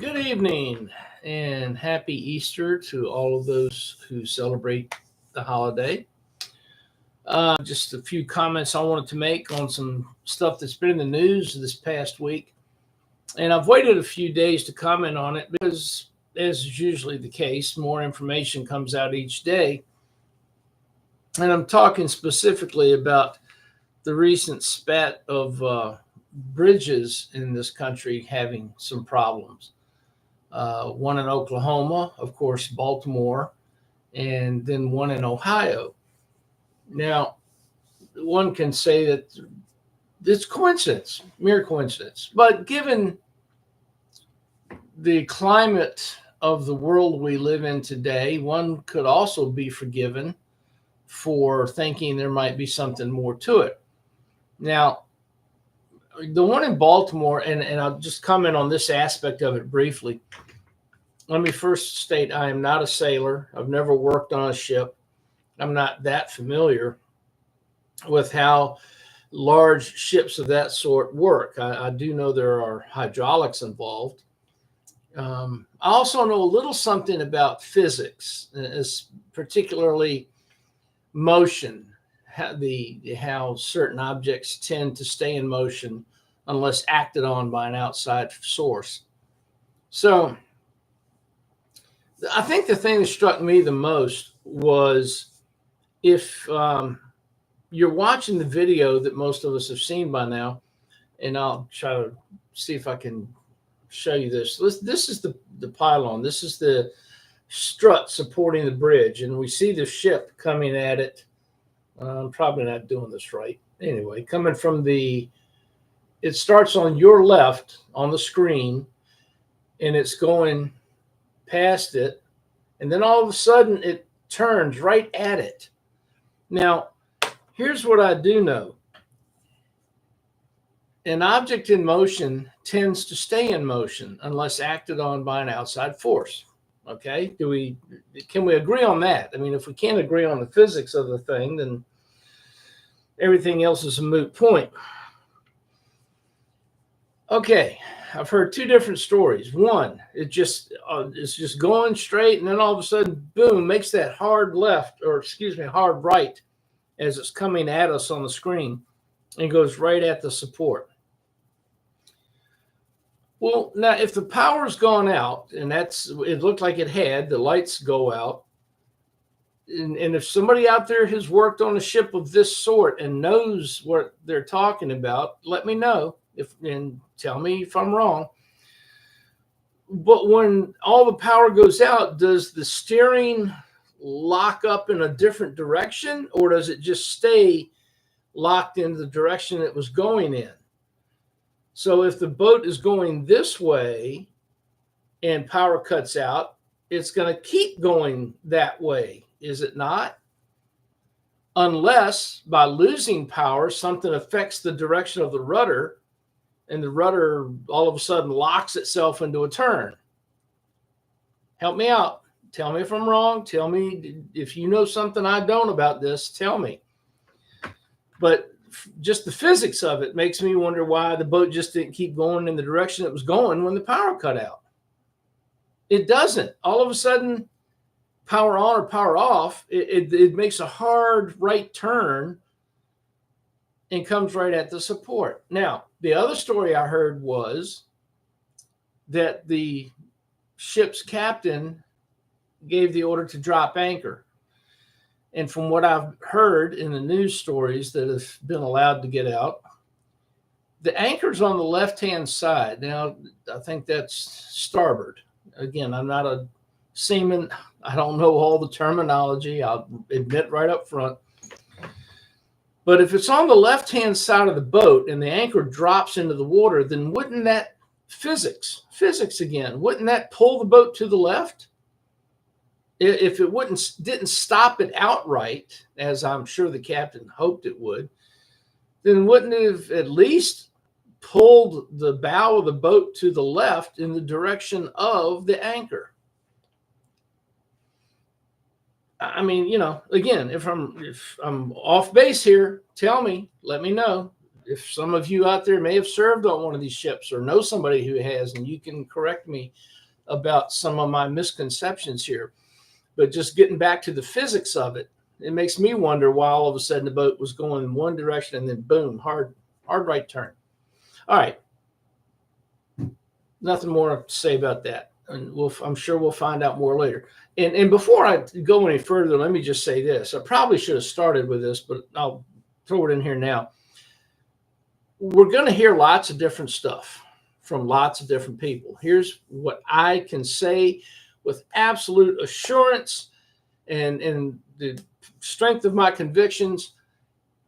Good evening and happy Easter to all of those who celebrate the holiday. Just a few comments I wanted to make on some stuff that's been in the news this past week. And I've waited a few days to comment on it because, as is usually the case, more information comes out each day. And I'm talking specifically about the recent spat of bridges in this country having some problems. One in Oklahoma, of course, Baltimore, and then one in Ohio. Now, one can say that it's coincidence, mere coincidence. But given the climate of the world we live in today, one could also be forgiven for thinking there might be something more to it. Now, the one in Baltimore, and I'll just comment on this aspect of it briefly. Let me first state I am not a sailor. I've never worked on a ship. I'm not that familiar with how large ships of that sort work. I do know there are hydraulics involved. I also know a little something about physics, particularly motion, how certain objects tend to stay in motion unless acted on by an outside source. So I think the thing that struck me the most was if you're watching the video that most of us have seen by now, and I'll try to see if I can show you this. This is the pylon. This is the strut supporting the bridge, and we see the ship coming at it. I'm probably not doing this right. Anyway, coming from it starts on your left on the screen, and it's going past it, and then all of a sudden it turns right at it. Now, here's what I do know. An object in motion tends to stay in motion unless acted on by an outside force. Okay? Can we agree on that? I mean, if we can't agree on the physics of the thing, then everything else is a moot point. Okay, I've heard two different stories. One, it's just going straight, and then all of a sudden, boom, makes that hard left, or excuse me, hard right as it's coming at us on the screen, and goes right at the support. Well, now if the power's gone out, and it looked like it had, the lights go out, and if somebody out there has worked on a ship of this sort and knows what they're talking about, let me know and tell me if I'm wrong. But when all the power goes out, does the steering lock up in a different direction, or does it just stay locked in the direction it was going in? So if the boat is going this way and power cuts out, it's going to keep going that way, is it not? Unless by losing power, something affects the direction of the rudder, and the rudder all of a sudden locks itself into a turn. Help me out. Tell me if I'm wrong. Tell me if you know something I don't about this. Tell me. But just the physics of it makes me wonder why the boat just didn't keep going in the direction it was going when the power cut out. It doesn't. All of a sudden, power on or power off, it makes a hard right turn and comes right at the support. Now, the other story I heard was that the ship's captain gave the order to drop anchor. And from what I've heard in the news stories that have been allowed to get out, the anchor's on the left-hand side. Now, I think that's starboard. Again, I'm not a seaman. I don't know all the terminology. I'll admit right up front. But if it's on the left-hand side of the boat and the anchor drops into the water, then wouldn't that physics again, wouldn't that pull the boat to the left? If it didn't stop it outright, as I'm sure the captain hoped it would, then wouldn't it have at least pulled the bow of the boat to the left in the direction of the anchor? I mean, again, if I'm off base here, tell me, let me know. if some of you out there may have served on one of these ships or know somebody who has, and you can correct me about some of my misconceptions here. But just getting back to the physics of it, it makes me wonder why all of a sudden the boat was going in one direction and then boom, hard right turn. All right. Nothing more to say about that. And I'm sure we'll find out more later. And before I go any further, let me just say this. I probably should have started with this, but I'll throw it in here now. We're going to hear lots of different stuff from lots of different people. Here's what I can say with absolute assurance and the strength of my convictions.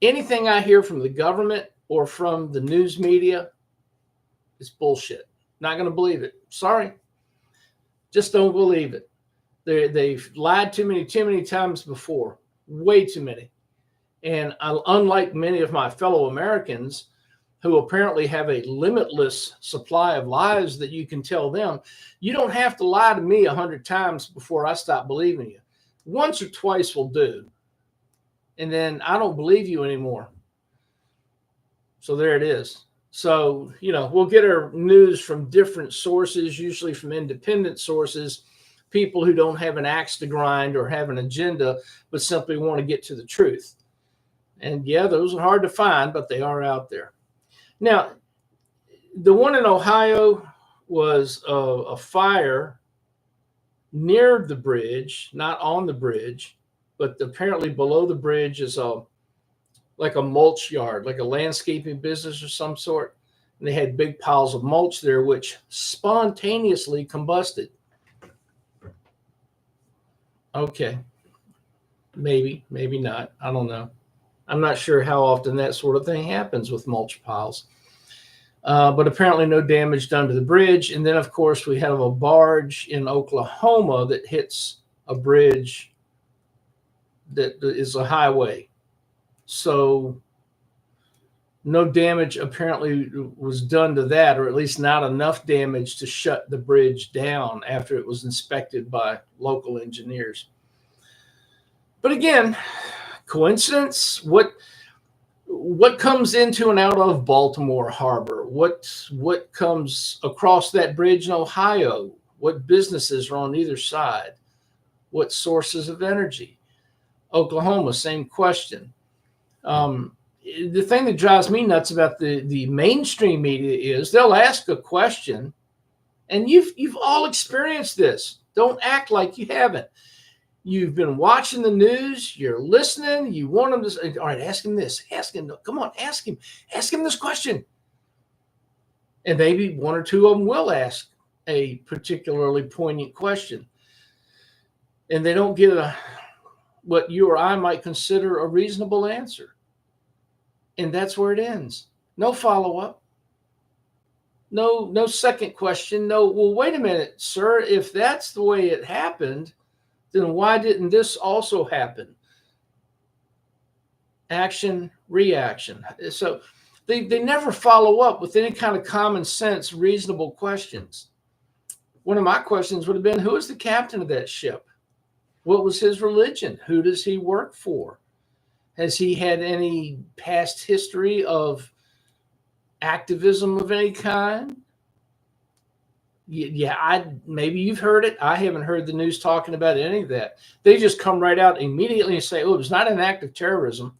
Anything I hear from the government or from the news media is bullshit. Not going to believe it. Sorry. Just don't believe it. They've lied too many times before. Way too many. And unlike many of my fellow Americans who apparently have a limitless supply of lies that you can tell them, you don't have to lie to me 100 times before I stop believing you. Once or twice will do. And then I don't believe you anymore. So there it is. So, we'll get our news from different sources, usually from independent sources, people who don't have an axe to grind or have an agenda, but simply want to get to the truth. And yeah, those are hard to find, but they are out there. Now, the one in Ohio was a fire near the bridge, not on the bridge, but apparently below the bridge is like a mulch yard, like a landscaping business of some sort. And they had big piles of mulch there, which spontaneously combusted. Okay. Maybe not. I don't know. I'm not sure how often that sort of thing happens with mulch piles. But apparently no damage done to the bridge. And then, of course, we have a barge in Oklahoma that hits a bridge that is a highway. So no damage apparently was done to that, or at least not enough damage to shut the bridge down after it was inspected by local engineers. But again, coincidence? What comes into and out of Baltimore Harbor? What comes across that bridge in Ohio? What businesses are on either side? What sources of energy? Oklahoma, same question. The thing that drives me nuts about the mainstream media is they'll ask a question, and you've all experienced this. Don't act like you haven't. You've been watching the news, you're listening, you want them to say, all right, ask him this, ask him, come on, ask him this question. And maybe one or two of them will ask a particularly poignant question. And they don't get what you or I might consider a reasonable answer. And that's where it ends. No follow-up. No second question. No, well, wait a minute, sir. If that's the way it happened, then why didn't this also happen? Action, reaction. So they never follow up with any kind of common sense, reasonable questions. One of my questions would have been, who is the captain of that ship? What was his religion? Who does he work for? Has he had any past history of activism of any kind? Yeah, maybe you've heard it. I haven't heard the news talking about any of that. They just come right out immediately and say, oh, it's not an act of terrorism.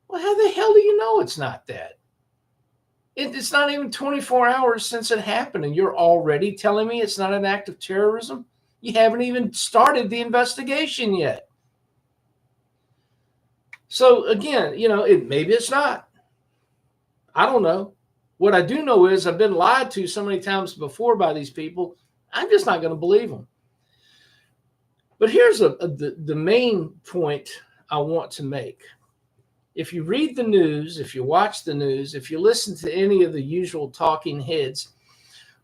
Well, how the hell do you know it's not that? It's not even 24 hours since it happened, and you're already telling me it's not an act of terrorism? You haven't even started the investigation yet. So again, maybe it's not. I don't know. What I do know is I've been lied to so many times before by these people. I'm just not going to believe them. But here's the main point I want to make. If you read the news, if you watch the news, if you listen to any of the usual talking heads,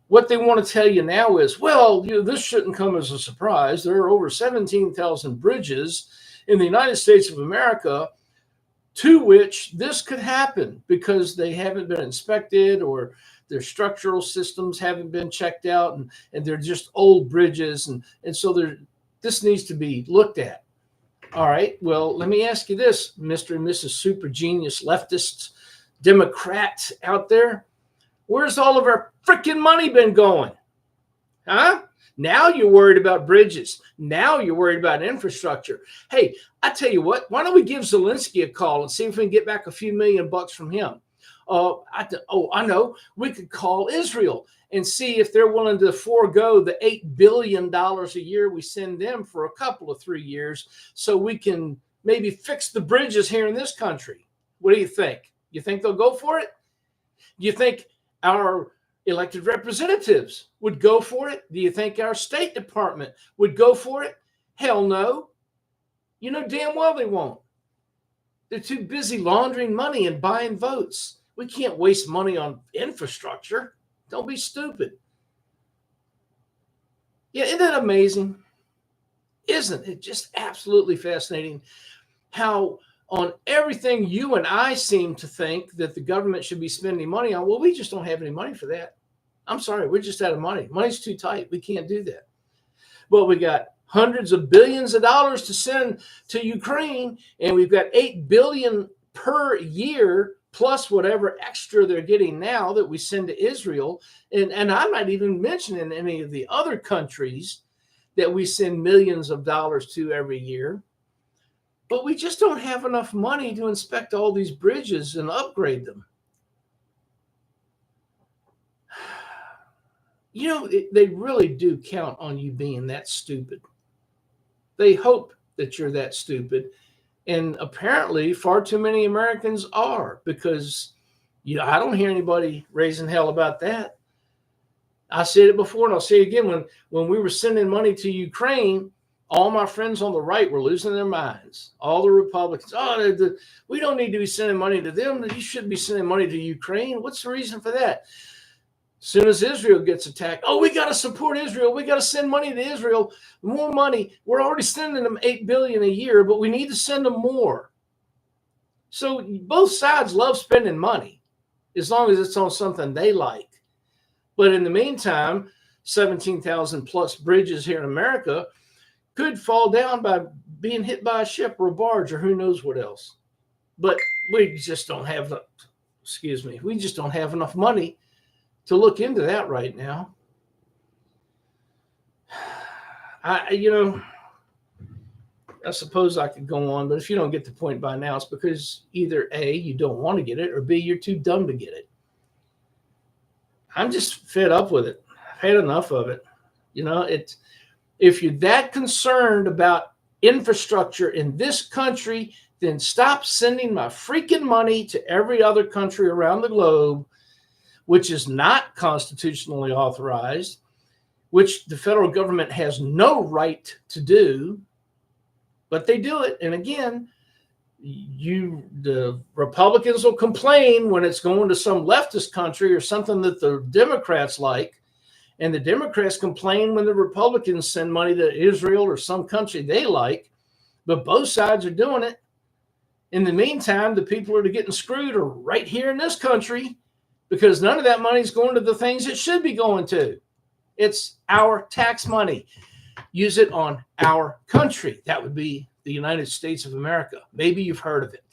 what they want to tell you now is, well, this shouldn't come as a surprise. There are over 17,000 bridges in the United States of America to which this could happen because they haven't been inspected or their structural systems haven't been checked out, and they're just old bridges. And so this needs to be looked at. All right, well, let me ask you this, Mr. and Mrs. Super Genius leftists, Democrats out there, where's all of our freaking money been going? Huh? Now you're worried about bridges. Now you're worried about infrastructure. Hey, I tell you what, why don't we give Zelensky a call and see if we can get back a few $1,000,000 from him? I know. We could call Israel and see if they're willing to forego the $8 billion a year we send them for a couple of 3 years so we can maybe fix the bridges here in this country. What do you think? You think they'll go for it? Do you think our elected representatives would go for it? Do you think our State Department would go for it? Hell no. You know damn well they won't. They're too busy laundering money and buying votes. We can't waste money on infrastructure. Don't be stupid. Yeah, isn't that amazing? Isn't it just absolutely fascinating how on everything you and I seem to think that the government should be spending money on? Well, we just don't have any money for that. I'm sorry, we're just out of money. Money's too tight. We can't do that. But we got hundreds of billions of dollars to send to Ukraine, and we've got $8 billion per year plus whatever extra they're getting now that we send to Israel. And I'm not even mentioning any of the other countries that we send millions of dollars to every year. But we just don't have enough money to inspect all these bridges and upgrade them. You know, they really do count on you being that stupid. They hope that you're that stupid. And apparently far too many Americans are, because I don't hear anybody raising hell about that. I said it before and I'll say it again. When we were sending money to Ukraine, all my friends on the right were losing their minds. All the Republicans, we don't need to be sending money to them. You shouldn't be sending money to Ukraine. What's the reason for that? As soon as Israel gets attacked, we got to support Israel. We got to send money to Israel. More money. We're already sending them $8 billion a year, but we need to send them more. So both sides love spending money as long as it's on something they like. But in the meantime, 17,000 plus bridges here in America could fall down by being hit by a ship or a barge or who knows what else. But we just don't have enough money to look into that right now. I suppose I could go on, but if you don't get the point by now, it's because either A, you don't want to get it, or B, you're too dumb to get it. I'm just fed up with it. I've had enough of it. If you're that concerned about infrastructure in this country, then stop sending my freaking money to every other country around the globe, which is not constitutionally authorized, which the federal government has no right to do, but they do it. And again, the Republicans will complain when it's going to some leftist country or something that the Democrats like, and the Democrats complain when the Republicans send money to Israel or some country they like, but both sides are doing it. In the meantime, the people that are getting screwed are right here in this country, because none of that money is going to the things it should be going to. It's our tax money. Use it on our country. That would be the United States of America. Maybe you've heard of it.